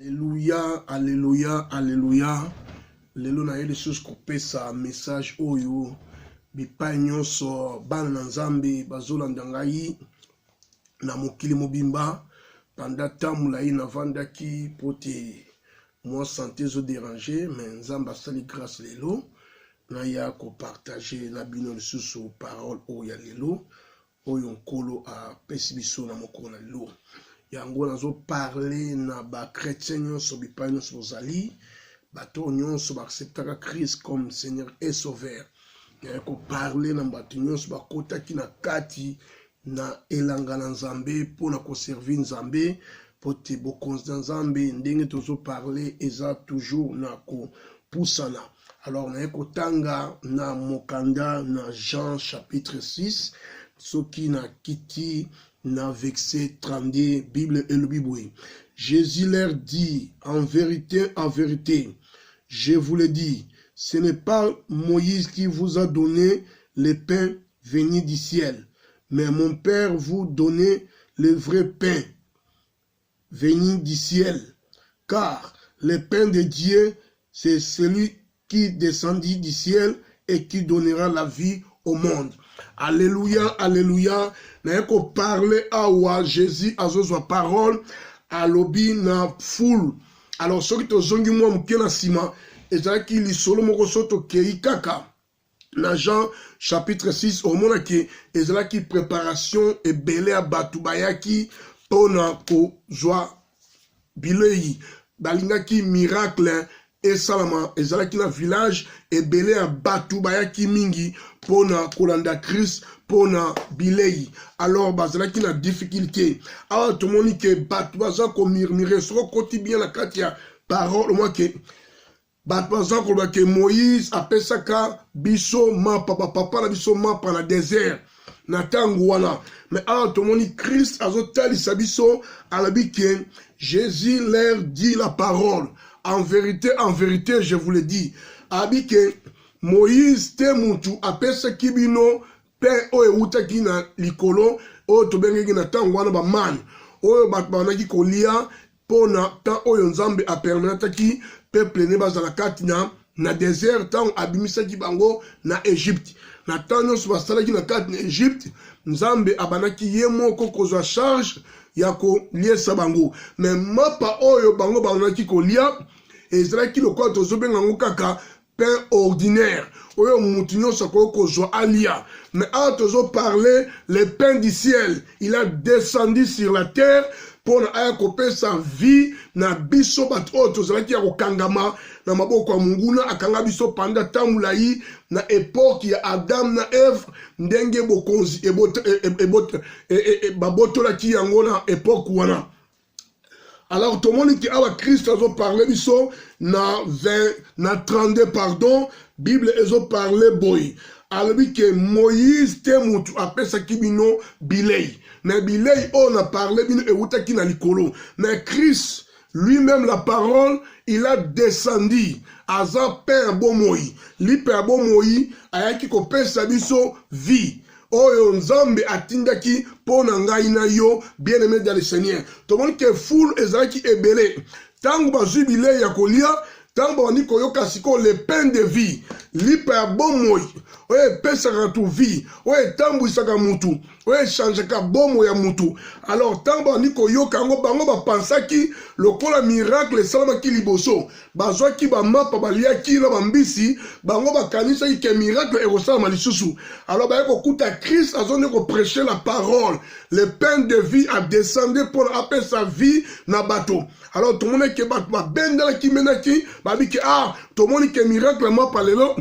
Alléluia, alléluia, alléluia. Lelo na yeli lisusu kopesa message oyo bipai nyonso bana na Nzambe bazolanda ngai na mokili mobimba pendant temps mulai navandaki pote moi santé zo déranger mais Nzambe asali grâce lelo na ya ko partager na bino lisusu parole oyo ya lelo oyo nkolo apesi biso na mokolo na lelo. Yango nazo parler na ba chrétien nyonso bipai nyonso bozali bato nyonso ba acceptaka Christ comme Seigneur et Sauveur. Ko parler na bato nyonso bakotaki na kati na elanga na Nzambe pona ko servir Nzambe pote bokonzi na Nzambe ndenge tozo parler eza toujours na ko pusana. Alors na ekotanga na mokanda na Jean chapitre 6 soki na kiti na verset 32 Bible et le Bible. Jésus leur dit en vérité, je vous le dis, ce n'est pas Moïse qui vous a donné le pain venu du ciel, mais mon Père vous donne le vrai pain venu du ciel. Car le pain de Dieu, c'est celui qui descendit du ciel et qui donnera la vie au monde. Alléluia, alléluia. Na ko parler awa Jésus azozwa parole alobi na foule. Alors soki tozongi mwa muke na sima ezalaki lisolo moko soto kei kaka na Jean chapitre 6 omona ke ezalaki préparation ebele ya batu bayaki pona kozwa bilei balingaki miracle esalama ezalaki na village ebele ya batu bayaki mingi pona kolanda Christ pona bilei. Alors bazalaki na difficulté awa tomoni ke batu baza ko murmurer soko koti bien la kati ya parole moi ke batu baza ko ba ke Moïse apesaka biso mapa papa na biso mapa na désert na tango wana mais awa tomoni Christ azotalisa biso alabi ke Jésus leur dit la parole. En vérité, je vous le dis. Abike Moïse te mutu apesa kibino pe oye utaki na likolo oyo tobengeki na tango wana ba man oyo bato banaki kolia pona tan oyo Nzambe apermetaki peuple ne bazala kati na désert tango abimisaki bango na Égypte. Na tango nyonso basalaki na kati na Égypte Nzambe abanaki ye moko kozwa charge ya koliesa bango. Mais mapa oyo bango banaki kolia ezalaki lokola tozobenga ngo kaka pain ordinaire oyo mutu nyonso kozwa alia. Mais awa tozo parler le pain du ciel, il a descendu sur la terre pour aya kopesa vie na biso bato oyo tozalaki ya kokangama na maboko ya Mungu akanga biso panda tamulai na époque ya Adam na Eve ndenge bokonzi babotolaki yango na époque wana. Alors tout le monde qui a Christ a parlé biso na 32 pardon Bible a parlé boy. Alors que Moïse te mutu apesa kibino bilei. Mais bilei on a parlé bino euta ki na likolo. Mais Christ lui-même la parole il a descendu aza père bomoi. Li père bomoi ayaki ko pesa biso vie. Oyo Nzambe atindaki pona ngai na yo bien-aimé dans le Seigneur. Tout le monde que foule ezalaki ebele. Tango bazwi bilei ya kolia, tango bani koyoka siko le pain de vie. Lipa ya bomoi. Oye pesaka tu vie. Oye tambwisaka mutu. Oye chanjaka bomo ya mutu. Alors tango bani koyoka ngo bango ba pensaki lokola miracle salamaki liboso. Bazwaki ba mapa baliaki na bambisi bango bakanisa ke miracle ekosala lisusu. Alors ba kokuta Christ azone ko prêcher la parole. Le pain de vie a descendu pour appeler sa vie na bateau. Alors tout le monde qui ba bendela ki menaki ba bi ke tout le monde qui miracle mapa lelo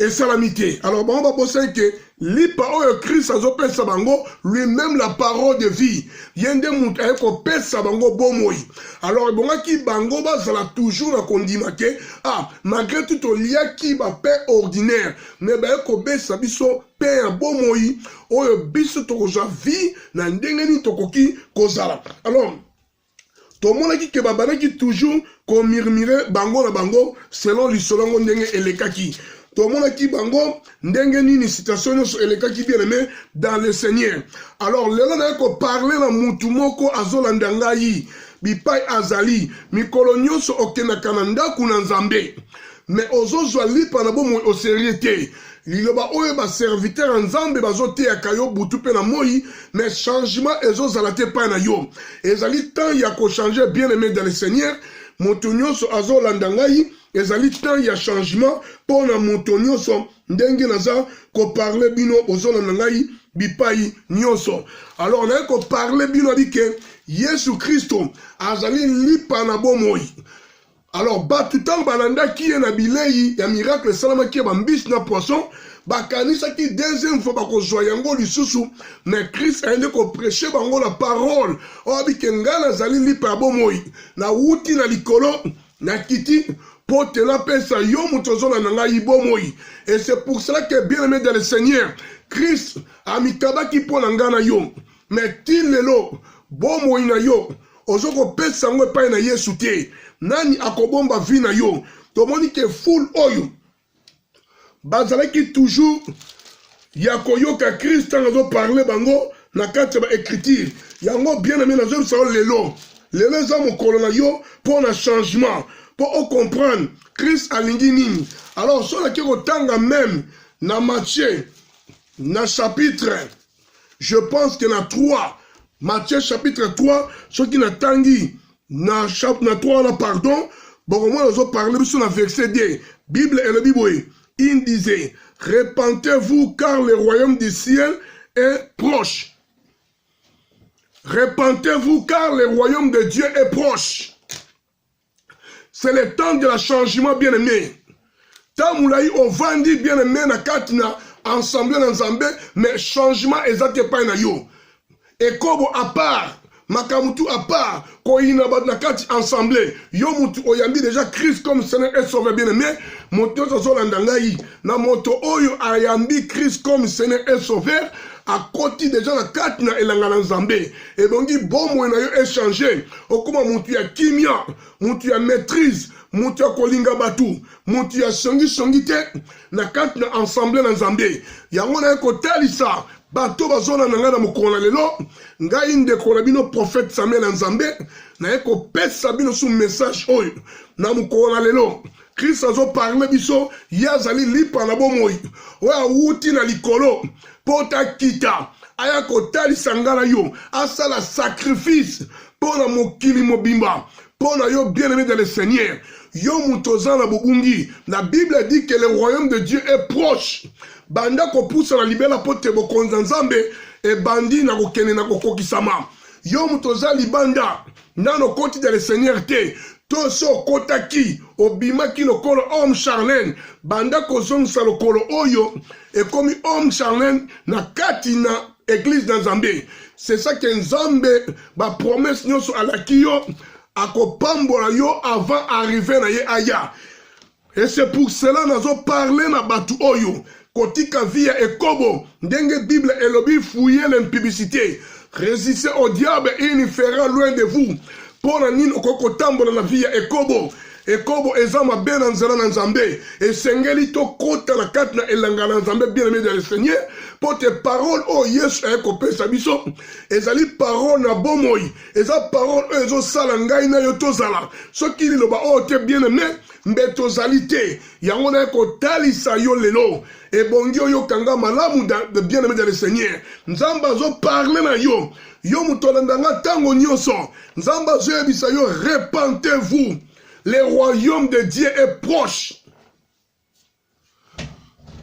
et salamité. Alors bon va penser que lipa oyo Christ azopesa bango lui-même la parole de vie. Yende mutu ayeko pesa bango bomoi. Alors bon ki bango bazala toujours na kondima ke malgré tout olia ki ba pain ordinaire mais ba eko besa biso pain bomoi oyo biso tokozwa vie na ndenge ni tokoki kozala. Alors tout le monde qui babanaki toujours ko murmurer bango na bango selon lisolongo ndenge elekaki. Tout le monde qui bango ndenge nini situation so elekaki bien aimé dans le Seigneur. Alors lelo na ko parler na mutu moko azolanda ngai bipai azali mikolo nyonso okendaka na ndako na Nzambe mais ozozwa lipa na bomoi au sérieux te liloba oyo baserviteur ya Nzambe bazoteyaka yo butu mpe na moi mais changement ezozala te epai na yo ezali temps ya kochange bien aimé dans le Seigneur moto nyonso azolanda ngai ezali temps ya changement mpo na moto nyonso ndenge naza koparle bino ozolanda ngai bipai nyonso alors naye koparle bino abike Yesu Kristo azali lipa na bomoi alors batu ntango balandaki ye na bilei ya miracle esalamaki ya bambisi na poisson bakanisaki deuxième fois bakozwa yango lisusu mais Christ ayende koprêche bango la parole oyo abike ngai nazali lipa ya bomoi nawuti na likolo na kiti po te napesa yo moto ozolanda ngai bomoi et c'est pour cela que bien aimé dans le Seigneur Christ amikabaki mpo na ngai na yo mais ti lelo bomoi na yo ozokopesa yango epai na Yesu te nani akobomba vi na yo tomoni ke foule oyo bazalaki toujours ya koyoka Christ ntango azoparle bango na kati ya baécriture yango bien aimé nazoyebisa yo lelo eza mokolo na yo mpo na changement mpo ocomprendre Christ alingi nini alors so naki kotanga même na Matthieu na chapitre je pense que na 3 Matthieu chapitre 3 soki natangi na 3 na pardon bokomona ozoparle biso na verset 2 Bible elobi boye il disait repentez-vous car le royaume du ciel est proche. Repentez-vous car le royaume de Dieu est proche. C'est le temps de la changement bien-aimé. Tamoulaï ovandi bien-aimé na katina ensemble na Nzambe mais changement exact pas na yo. Et kobo à part makamutu à part koina na kati ensemble yo mutu oyambi déjà Christ comme Seigneur et Sauveur bien-aimé moto zolanda ngai na moto oyo ayambi Christ comme Seigneur et Sauveur à côté déjà na kati na elanga na Nzambe et bongi bomo na yo échanger okoma mutu ya kimia mutu ya maîtrise mutu ya kolinga batu mutu ya songi te na kati na ensemble na Nzambe yango na ko talisa bato bazona nanga na mokolo na lelo ngai ndeko na bino prophète Samuel Nzambe na eko pesa bino sous message oyo na mokolo na lelo Christ azo parle biso yazali lipa na bomoi oya wuti na likolo pota kita aya kotalisa ngala yo asala sacrifice pona mokili mobimba pona yo bien-aimé dans le Seigneur yo mutoza na bobungi la Bible dit que le royaume de Dieu est proche banda ko poussa na libela pote bokonza Nzambe e bandi na kokene na kokokisama yo mutoza libanda nano koti dans le Seigneur te to so kotaki obimaki lokolo homme charlène banda ko zongisa lokolo oyo e komi homme charlène na kati na église na Nzambe c'est ça que Nzambe ba promesse nyonso alaki yo akopambola yo avant arriver na ye aya et c'est pour cela nazo parler na batu oyo kotika via ekobo ndenge Bible elobi fouiller l'impudicité résistez au diable et il fera loin de vous pour la nini okokotambola na via ekobo ekobo ezama ben na nzela na Nzambe esengeli to kota na kati na elanga na Nzambe bien-aimé dans le Seigneur pour tes paroles oh Yesu ekopesa biso ezali parole na bomoi eza parole ezo sala ngai na yo tozala soki liloba oh te bien-aimé mbetozali te yango na ekotalisa yo lelo ebongi oyo kanga malamu de bien-aimé dans le Seigneur Nzambe azo parle na yo yo mutolanda tango nyonso Nzambe azo yebisa yo repentez-vous le royaume de Dieu est proche.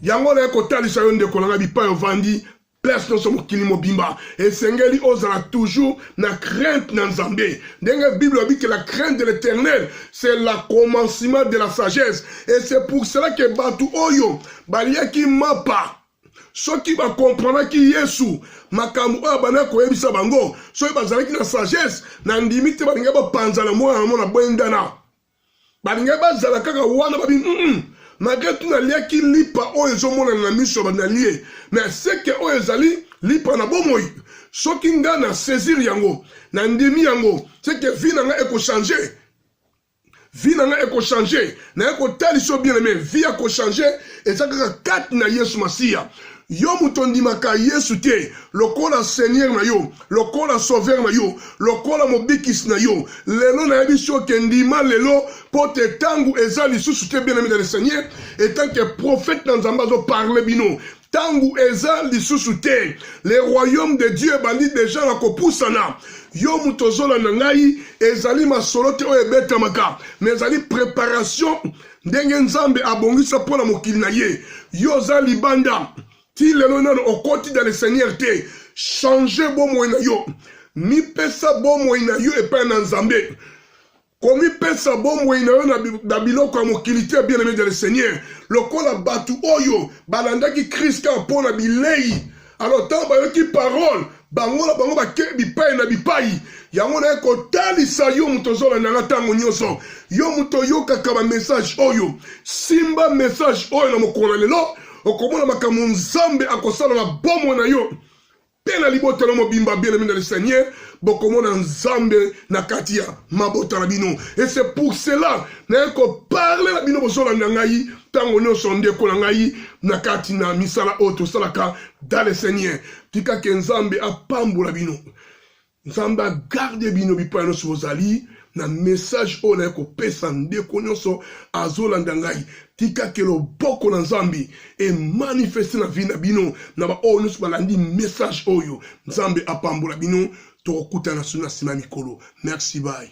Yango na kotalisa yo ndeko na bipa yo vandi place no somo kilimo bimba et sengeli ozala toujours na crainte na Nzambe. Ndenge Bible dit que la crainte de l'Éternel c'est le commencement de la sagesse et c'est pour cela que batu oyo baliaki mapa soki ba comprendre ki Yesu makambo oyo bana koyebisa bango soki bazalaki na sagesse na ndimi te balinga ba panzala mona bwendana balinga bazala kaka wana babi malgré tout naliaki lipa oyo ezomona na miso banalie mais c'est que oyo ezali lipa na bomoi soki nga na saisir yango na ndimi yango c'est que vie nanga changer vie nanga changer na eko taliso bien aimé vie eko changer et ça kaka kati na Yesu Masia yo mutondimaka Yesu te lokola Seigneur na yo lokola Sauveur na yo lokola mobikisi na yo lelo na yebiso ke ndima lelo pote tangu eza lisusu te bien aimé dans le Seigneur et tant que prophète na Nzambe azo parler bino tangu eza lisusu te le royaume de Dieu bandi déjà na kopusana yo mutozola na ngai ezali masolo te oyo ebetamaka mais ezali préparation ndenge Nzambe abongisa mpona mokili na ye yo za libanda ti lelo nano okoti dans le Seigneur te changer bomoi na yo mipesa bomoi na yo epai na Nzambe komi pesa bomoi na yo na biloko ya mokili te bien aimé dans le Seigneur lokola batu oyo balandaki Christ ka mpona bilei alors tant bayoki parole bango na bango bake bipai na bipai yango na kotalisa yo muto ozolandanga ntango nyonso yo muto oyokaka ba message oyo simba message oyo na mokolo na lelo okomona makambo Nzambe akosala na bomoi na yo pe na libota na mobimba bien aimé dans le Seigneur bokomona Nzambe na kati ya mabota na bino et c'est pour cela na ko parler na bino bozolanda ngai tango nyonso ndeko na ngai na kati na misala oyo tosalaka dans le Seigneur tika ke Nzambe apambola bino Nzambe garde bino bipai nyonso bozali na message oyo na kopesa ndeko nyonso azolanda ngai tika ke loboko na Nzambe e manifeste na vie na bino na ba oyo nyonso balandi message oyo Nzambe apambola bino tokutana suna sima mikolo merci bye